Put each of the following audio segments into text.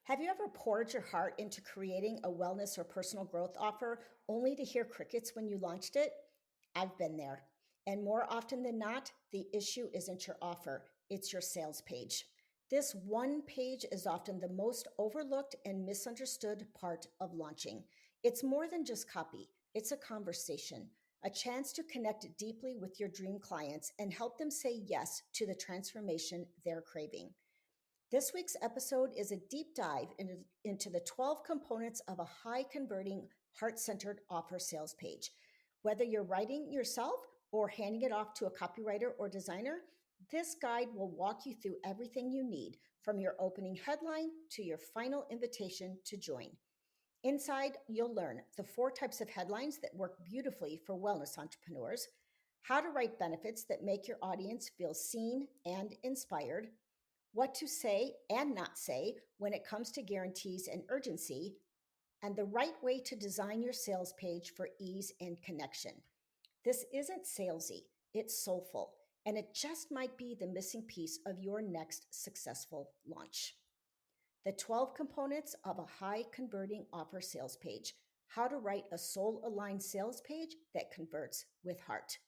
Have you ever poured your heart into creating a wellness or personal growth offer only to hear crickets when you launched it? I've been there. And more often than not, the issue isn't your offer, it's your sales page. This one page is often the most overlooked and misunderstood part of launching. It's more than just copy, it's a conversation, a chance to connect deeply with your dream clients and help them say yes to the transformation they're craving. This week's episode is a deep dive into the 12 components of a high converting, heart centered offer sales page. Whether you're writing yourself or handing it off to a copywriter or designer, this guide will walk you through everything you need from your opening headline to your final invitation to join. Inside, you'll learn the 4 types of headlines that work beautifully for wellness entrepreneurs, how to write benefits that make your audience feel seen and inspired, what to say and not say when it comes to guarantees and urgency, and the right way to design your sales page for ease and connection. This isn't salesy, it's soulful, and it just might be the missing piece of your next successful launch. The 12 components of a high converting offer sales page. How to write a soul aligned sales page that converts with heart.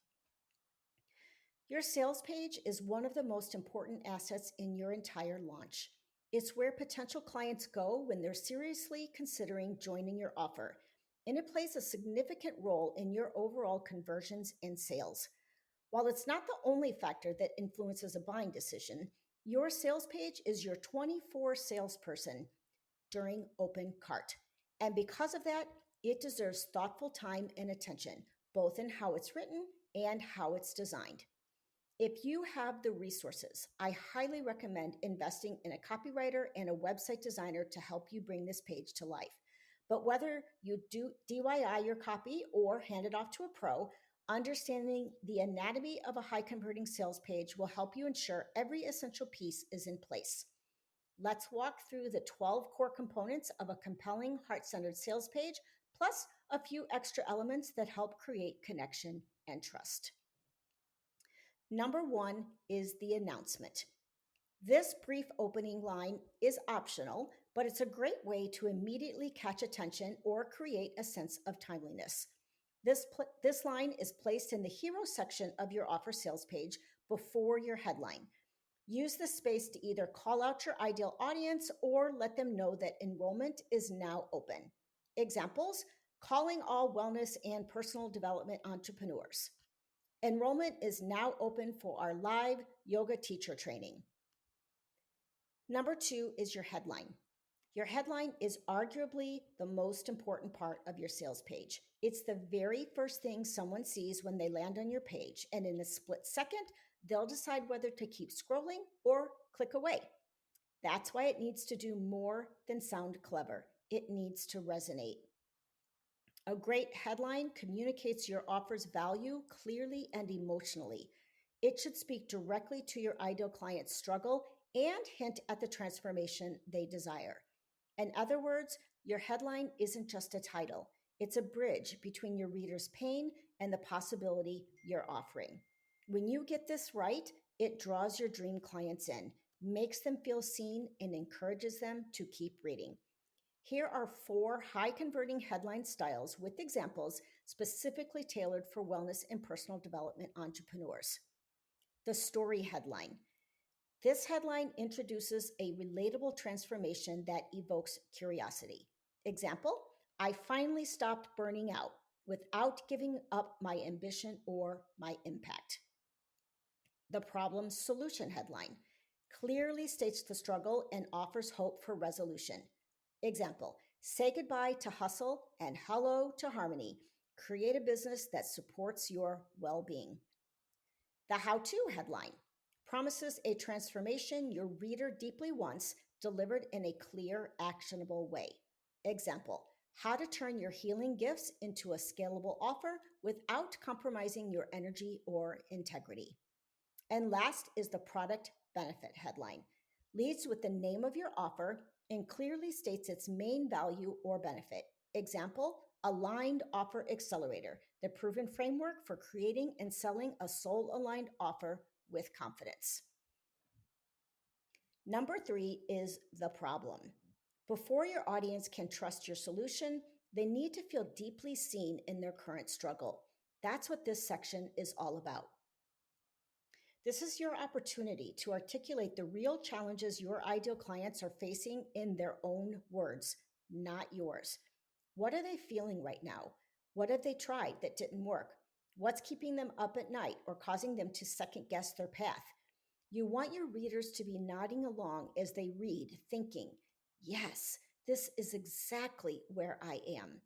Your sales page is one of the most important assets in your entire launch. It's where potential clients go when they're seriously considering joining your offer, and it plays a significant role in your overall conversions and sales. While it's not the only factor that influences a buying decision, your sales page is your 24 salesperson during open cart. And because of that, it deserves thoughtful time and attention, both in how it's written and how it's designed. If you have the resources, I highly recommend investing in a copywriter and a website designer to help you bring this page to life. But whether you do DIY your copy or hand it off to a pro, understanding the anatomy of a high converting sales page will help you ensure every essential piece is in place. Let's walk through the 12 core components of a compelling heart centered sales page, plus a few extra elements that help create connection and trust. Number 1 is the announcement. This brief opening line is optional, but it's a great way to immediately catch attention or create a sense of timeliness. This line is placed in the hero section of your offer sales page before your headline. Use this space to either call out your ideal audience or let them know that enrollment is now open. Examples: calling all wellness and personal development entrepreneurs. Enrollment is now open for our live yoga teacher training. Number 2 is your headline. Your headline is arguably the most important part of your sales page. It's the very first thing someone sees when they land on your page, and in a split second, they'll decide whether to keep scrolling or click away. That's why it needs to do more than sound clever. It needs to resonate. A great headline communicates your offer's value clearly and emotionally. It should speak directly to your ideal client's struggle and hint at the transformation they desire. In other words, your headline isn't just a title, it's a bridge between your reader's pain and the possibility you're offering. When you get this right, it draws your dream clients in, makes them feel seen, and encourages them to keep reading. Here are 4 high converting headline styles with examples specifically tailored for wellness and personal development entrepreneurs. The story headline. This headline introduces a relatable transformation that evokes curiosity. Example: I finally stopped burning out without giving up my ambition or my impact. The problem solution headline clearly states the struggle and offers hope for resolution. Example: say goodbye to hustle and hello to harmony. Create a business that supports your well being. The how to headline promises a transformation your reader deeply wants, delivered in a clear, actionable way. Example: how to turn your healing gifts into a scalable offer without compromising your energy or integrity. And last is the product benefit headline. Leads with the name of your offer and clearly states its main value or benefit. Example: Aligned Offer Accelerator, the proven framework for creating and selling a soul aligned offer with confidence. Number 3 is the problem. Before your audience can trust your solution, they need to feel deeply seen in their current struggle. That's what this section is all about. This is your opportunity to articulate the real challenges your ideal clients are facing in their own words, not yours. What are they feeling right now? What have they tried that didn't work? What's keeping them up at night or causing them to second guess their path? You want your readers to be nodding along as they read, thinking, yes, this is exactly where I am.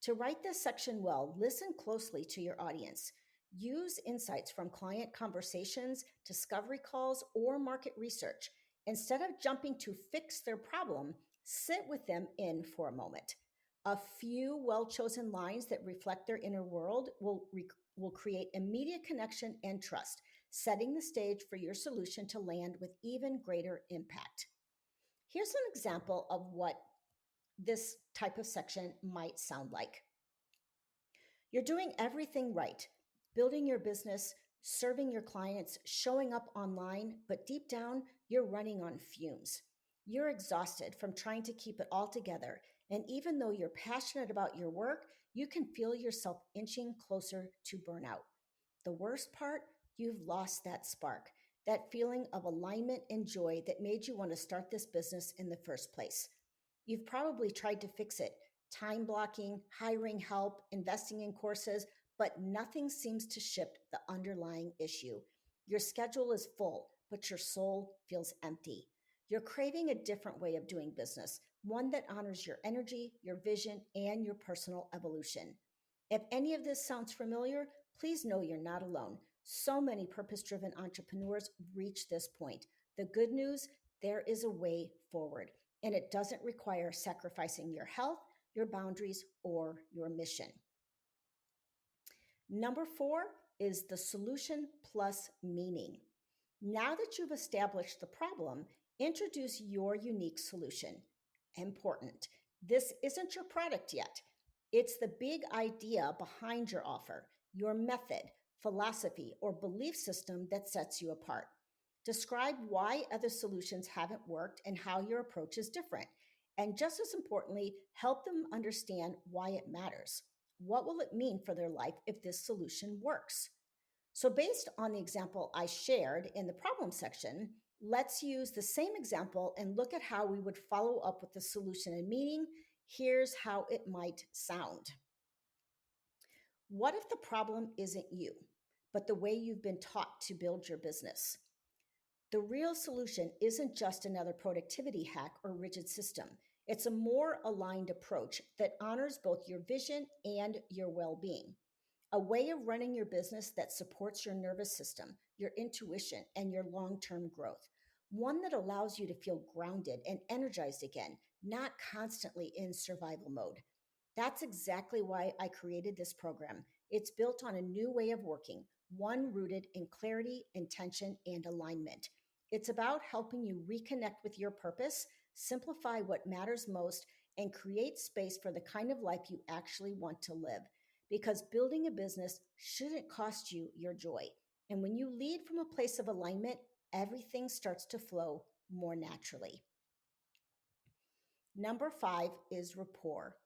To write this section well, listen closely to your audience. Use insights from client conversations, discovery calls, or market research. Instead of jumping to fix their problem, sit with them in for a moment. A few well chosen lines that reflect their inner world will create immediate connection and trust, setting the stage for your solution to land with even greater impact. Here's an example of what this type of section might sound like. You're doing everything right, building your business, serving your clients, showing up online, but deep down, you're running on fumes. You're exhausted from trying to keep it all together. And even though you're passionate about your work, you can feel yourself inching closer to burnout. The worst part, you've lost that spark, that feeling of alignment and joy that made you want to start this business in the first place. You've probably tried to fix it, time blocking, hiring help, investing in courses, but nothing seems to shift the underlying issue. Your schedule is full, but your soul feels empty. You're craving a different way of doing business, one that honors your energy, your vision, and your personal evolution. If any of this sounds familiar, please know you're not alone. So many purpose driven entrepreneurs reach this point. The good news, there is a way forward, and it doesn't require sacrificing your health, your boundaries, or your mission. Number 4 is the solution plus meaning. Now that you've established the problem, introduce your unique solution. Important. This isn't your product yet. It's the big idea behind your offer, your method, philosophy, or belief system that sets you apart. Describe why other solutions haven't worked and how your approach is different. And just as importantly, help them understand why it matters. What will it mean for their life if this solution works? So, based on the example I shared in the problem section, let's use the same example and look at how we would follow up with the solution and meaning. Here's how it might sound. What if the problem isn't you, but the way you've been taught to build your business? The real solution isn't just another productivity hack or rigid system. It's a more aligned approach that honors both your vision and your well being. A way of running your business that supports your nervous system, your intuition, and your long term growth. One that allows you to feel grounded and energized again, not constantly in survival mode. That's exactly why I created this program. It's built on a new way of working, one rooted in clarity, intention, and alignment. It's about helping you reconnect with your purpose, simplify what matters most, and create space for the kind of life you actually want to live. Because building a business shouldn't cost you your joy. And when you lead from a place of alignment, everything starts to flow more naturally. Number 5 is rapport.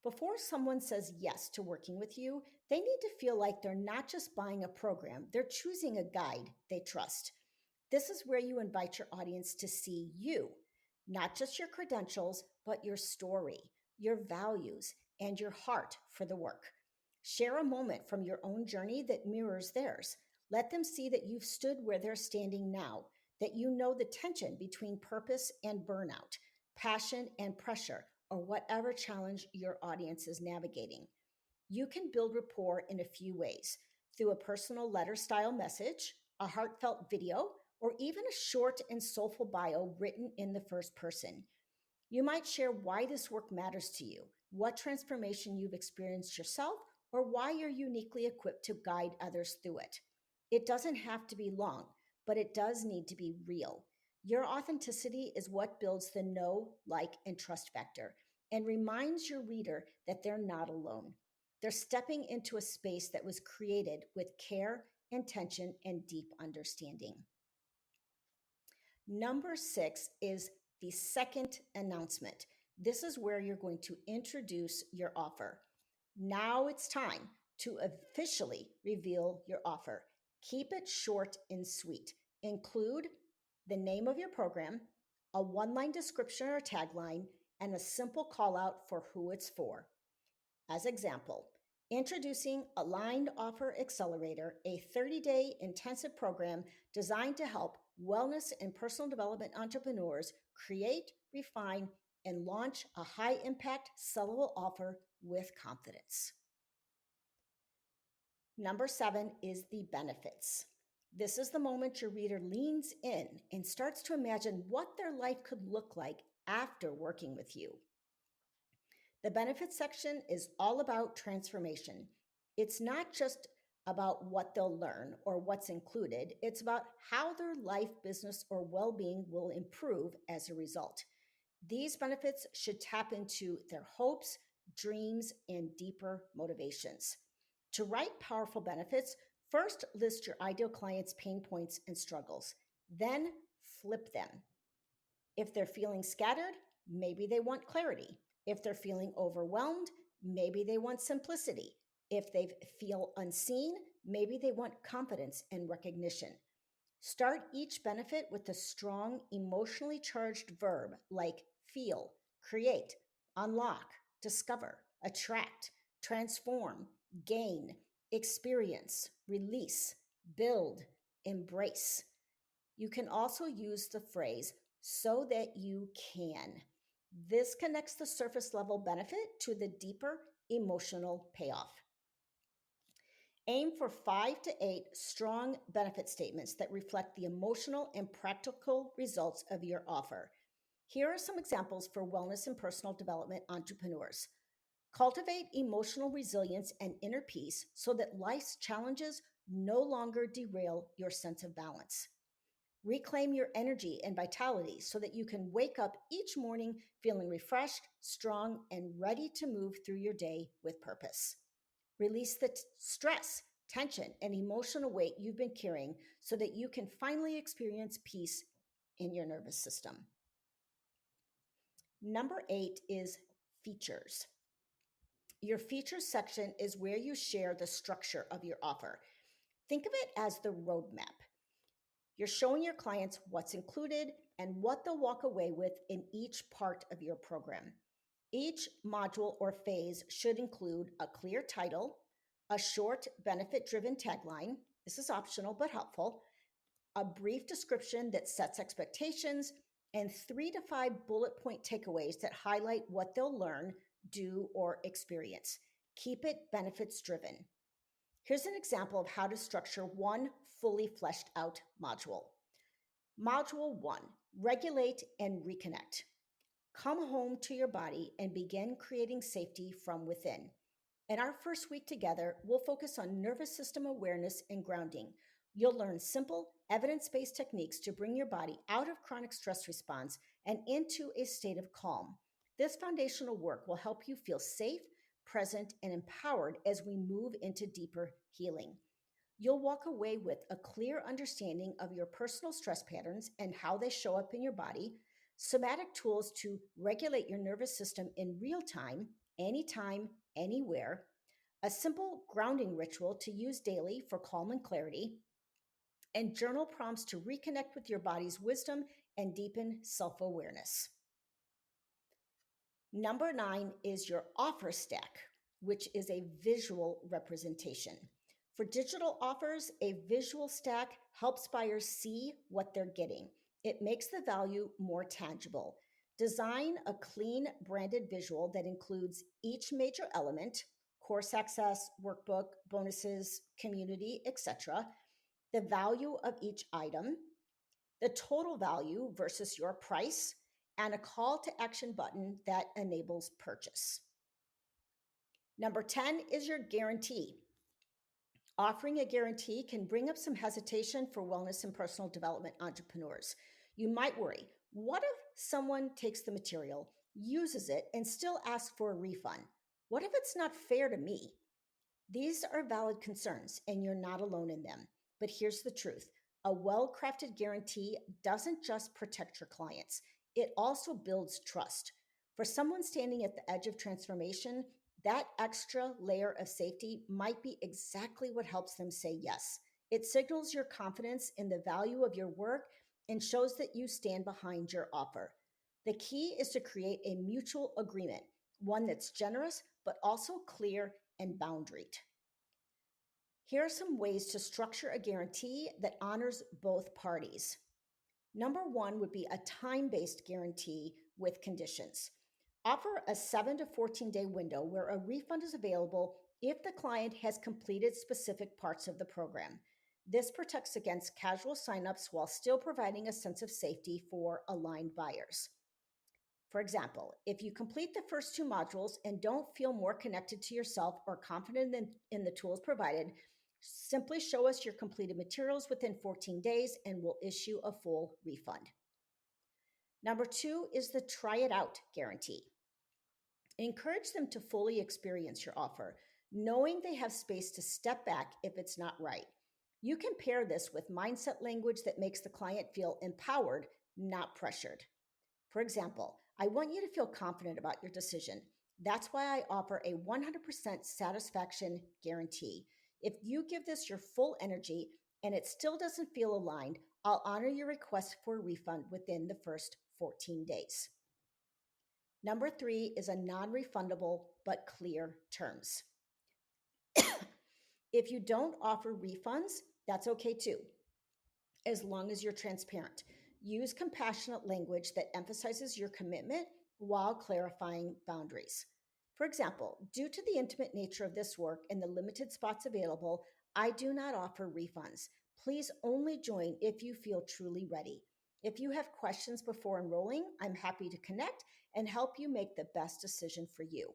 Before someone says yes to working with you, they need to feel like they're not just buying a program, they're choosing a guide they trust. This is where you invite your audience to see you, not just your credentials, but your story, your values, and your heart for the work. Share a moment from your own journey that mirrors theirs. Let them see that you've stood where they're standing now, that you know the tension between purpose and burnout, passion and pressure, or whatever challenge your audience is navigating. You can build rapport in a few ways: through a personal letter style message, a heartfelt video, or even a short and soulful bio written in the first person. You might share why this work matters to you, what transformation you've experienced yourself, or why you're uniquely equipped to guide others through it. It doesn't have to be long, but it does need to be real. Your authenticity is what builds the know, like, and trust factor and reminds your reader that they're not alone. They're stepping into a space that was created with care, intention, and deep understanding. Number 6 is the second announcement. This is where you're going to introduce your offer. Now it's time to officially reveal your offer. Keep it short and sweet. Include the name of your program, a one-line description or tagline, and a simple call out for who it's for. As example, introducing Aligned Offer Accelerator, a 30-day intensive program designed to help wellness and personal development entrepreneurs create, refine, and launch a high-impact sellable offer with confidence. Number 7 is the benefits. This is the moment your reader leans in and starts to imagine what their life could look like after working with you. The benefits section is all about transformation. It's not just about what they'll learn or what's included, it's about how their life, business, or well being will improve as a result. These benefits should tap into their hopes, dreams, and deeper motivations. To write powerful benefits, first list your ideal client's pain points and struggles, then flip them. If they're feeling scattered, maybe they want clarity. If they're feeling overwhelmed, maybe they want simplicity. If they feel unseen, maybe they want confidence and recognition. Start each benefit with a strong, emotionally charged verb like feel, create, unlock, discover, attract, transform, gain, experience, release, build, embrace. You can also use the phrase so that you can. This connects the surface level benefit to the deeper emotional payoff. Aim for 5 to 8 strong benefit statements that reflect the emotional and practical results of your offer. Here are some examples for wellness and personal development entrepreneurs. Cultivate emotional resilience and inner peace so that life's challenges no longer derail your sense of balance. Reclaim your energy and vitality so that you can wake up each morning feeling refreshed, strong, and ready to move through your day with purpose. Release the stress, tension, and emotional weight you've been carrying so that you can finally experience peace in your nervous system. Number 8 is features. Your features section is where you share the structure of your offer. Think of it as the roadmap. You're showing your clients what's included and what they'll walk away with in each part of your program. Each module or phase should include a clear title, a short benefit-driven tagline, this is optional but helpful, a brief description that sets expectations, and 3 to 5 bullet point takeaways that highlight what they'll learn, do, or experience. Keep it benefits driven. Here's an example of how to structure one fully fleshed out module. Module 1, regulate and reconnect. Come home to your body and begin creating safety from within. In our first week together, we'll focus on nervous system awareness and grounding. You'll learn simple, evidence-based techniques to bring your body out of chronic stress response and into a state of calm. This foundational work will help you feel safe, present, and empowered as we move into deeper healing. You'll walk away with a clear understanding of your personal stress patterns and how they show up in your body, somatic tools to regulate your nervous system in real time, anytime, anywhere, a simple grounding ritual to use daily for calm and clarity, and journal prompts to reconnect with your body's wisdom and deepen self-awareness. Number 9 is your offer stack, which is a visual representation. For digital offers, a visual stack helps buyers see what they're getting. It makes the value more tangible. Design a clean branded visual that includes each major element, course access, workbook, bonuses, community, etc., the value of each item, the total value versus your price, and a call to action button that enables purchase. Number 10 is your guarantee. Offering a guarantee can bring up some hesitation for wellness and personal development entrepreneurs. You might worry, what if someone takes the material, uses it, and still asks for a refund? What if it's not fair to me? These are valid concerns, and you're not alone in them. But here's the truth. A well-crafted guarantee doesn't just protect your clients. It also builds trust. For someone standing at the edge of transformation, that extra layer of safety might be exactly what helps them say yes. It signals your confidence in the value of your work and shows that you stand behind your offer. The key is to create a mutual agreement, one that's generous but also clear and boundaried. Here are some ways to structure a guarantee that honors both parties. Number one would be a time based guarantee with conditions. Offer a 7 to 14-day window where a refund is available if the client has completed specific parts of the program. This protects against casual signups while still providing a sense of safety for aligned buyers. For example, if you complete the first two modules and don't feel more connected to yourself or confident in the tools provided, simply show us your completed materials within 14 days and we'll issue a full refund. Number two is the try it out guarantee. Encourage them to fully experience your offer, knowing they have space to step back if it's not right. You can pair this with mindset language that makes the client feel empowered, not pressured. For example, I want you to feel confident about your decision. That's why I offer a 100% satisfaction guarantee. If you give this your full energy and it still doesn't feel aligned, I'll honor your request for a refund within the first 14 days. Number three is a non-refundable but clear terms. If you don't offer refunds, that's okay too, as long as you're transparent. Use compassionate language that emphasizes your commitment while clarifying boundaries. For example, due to the intimate nature of this work and the limited spots available, I do not offer refunds. Please only join if you feel truly ready. If you have questions before enrolling, I'm happy to connect and help you make the best decision for you.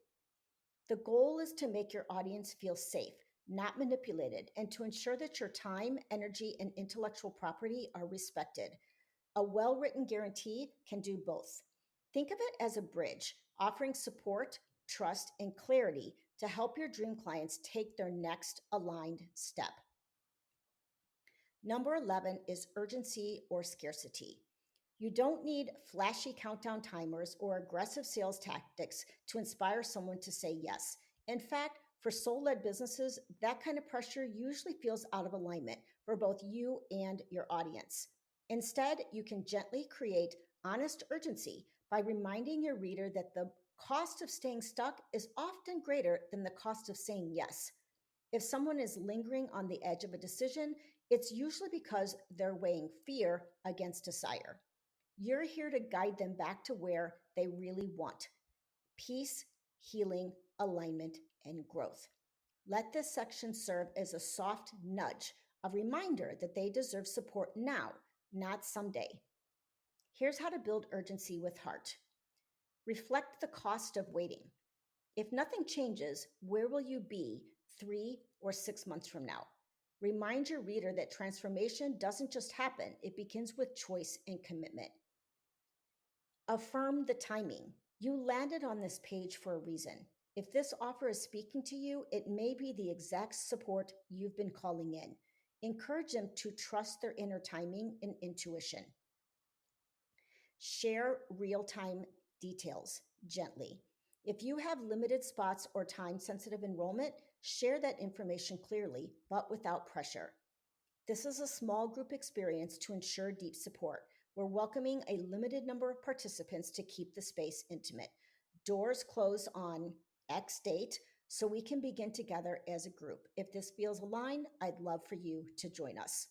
The goal is to make your audience feel safe, not manipulated, and to ensure that your time, energy, and intellectual property are respected. A well written guarantee can do both. Think of it as a bridge, offering support, trust, and clarity to help your dream clients take their next aligned step. Number 11 is urgency or scarcity. You don't need flashy countdown timers or aggressive sales tactics to inspire someone to say yes. In fact, for soul led businesses, that kind of pressure usually feels out of alignment for both you and your audience. Instead, you can gently create honest urgency by reminding your reader that the cost of staying stuck is often greater than the cost of saying yes. If someone is lingering on the edge of a decision, it's usually because they're weighing fear against desire. You're here to guide them back to where they really want peace, healing, alignment, and growth. Let this section serve as a soft nudge, a reminder that they deserve support now, not someday. Here's how to build urgency with heart. Reflect the cost of waiting. If nothing changes, where will you be 3 or 6 months from now? Remind your reader that transformation doesn't just happen, it begins with choice and commitment. Affirm the timing. You landed on this page for a reason. If this offer is speaking to you, it may be the exact support you've been calling in. Encourage them to trust their inner timing and intuition. Share real-time details gently. If you have limited spots or time-sensitive enrollment, share that information clearly, but without pressure. This is a small group experience to ensure deep support. We're welcoming a limited number of participants to keep the space intimate. Doors close on X date, so we can begin together as a group. If this feels aligned, I'd love for you to join us.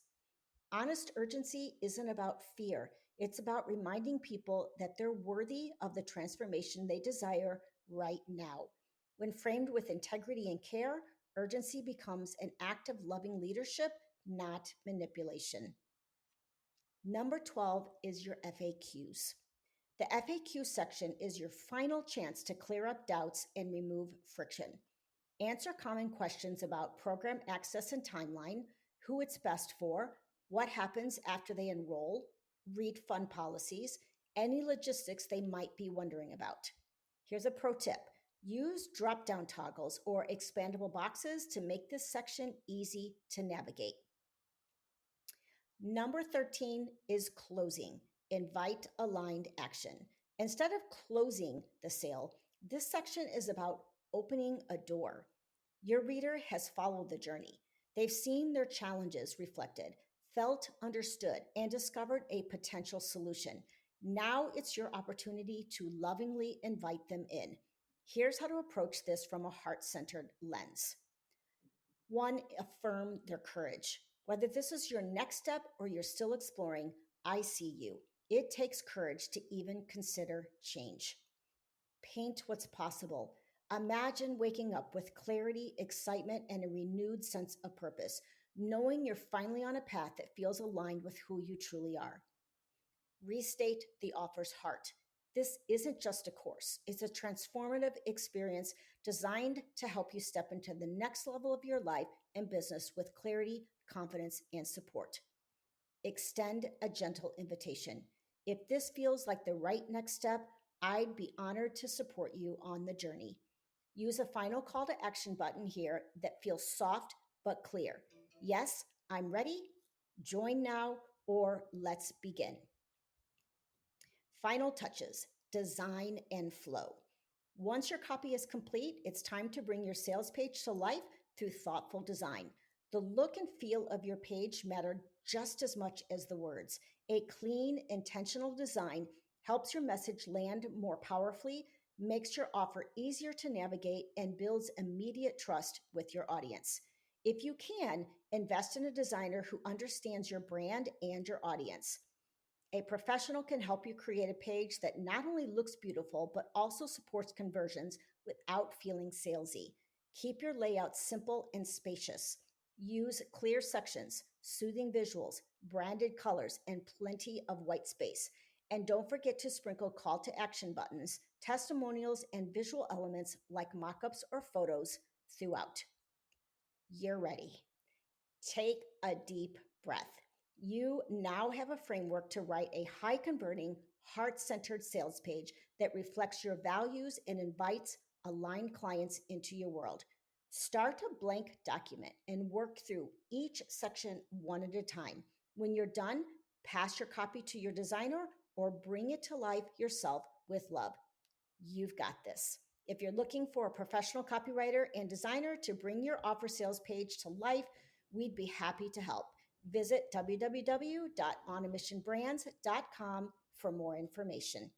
Honest urgency isn't about fear. It's about reminding people that they're worthy of the transformation they desire right now. When framed with integrity and care, urgency becomes an act of loving leadership, not manipulation. Number 12 is your FAQs. The FAQ section is your final chance to clear up doubts and remove friction. Answer common questions about program access and timeline, who it's best for, what happens after they enroll, read fund policies, any logistics they might be wondering about. Here's a pro tip. Use drop-down toggles or expandable boxes to make this section easy to navigate. Number 13 is closing. Invite aligned action. Instead of closing the sale, this section is about opening a door. Your reader has followed the journey. They've seen their challenges reflected, felt understood, and discovered a potential solution. Now it's your opportunity to lovingly invite them in. Here's how to approach this from a heart centered lens. One, affirm their courage. Whether this is your next step or you're still exploring, I see you. It takes courage to even consider change. Paint what's possible. Imagine waking up with clarity, excitement, and a renewed sense of purpose, knowing you're finally on a path that feels aligned with who you truly are. Restate the offer's heart. This isn't just a course, it's a transformative experience designed to help you step into the next level of your life and business with clarity, confidence, and support. Extend a gentle invitation. If this feels like the right next step, I'd be honored to support you on the journey. Use a final call to action button here that feels soft but clear. Yes, I'm ready. Join now, or let's begin. Final touches, design and flow. Once your copy is complete, it's time to bring your sales page to life through thoughtful design. The look and feel of your page matter just as much as the words. A clean, intentional design helps your message land more powerfully, makes your offer easier to navigate, and builds immediate trust with your audience. If you can, invest in a designer who understands your brand and your audience. A professional can help you create a page that not only looks beautiful, but also supports conversions without feeling salesy. Keep your layout simple and spacious. Use clear sections, soothing visuals, branded colors, and plenty of white space. And don't forget to sprinkle call to action buttons, testimonials, and visual elements like mockups or photos throughout. You're ready. Take a deep breath. You now have a framework to write a high converting, heart centered sales page that reflects your values and invites aligned clients into your world. Start a blank document and work through each section one at a time. When you're done, pass your copy to your designer or bring it to life yourself with love. You've got this. If you're looking for a professional copywriter and designer to bring your offer sales page to life, we'd be happy to help. Visit www.onamissionbrands.com for more information.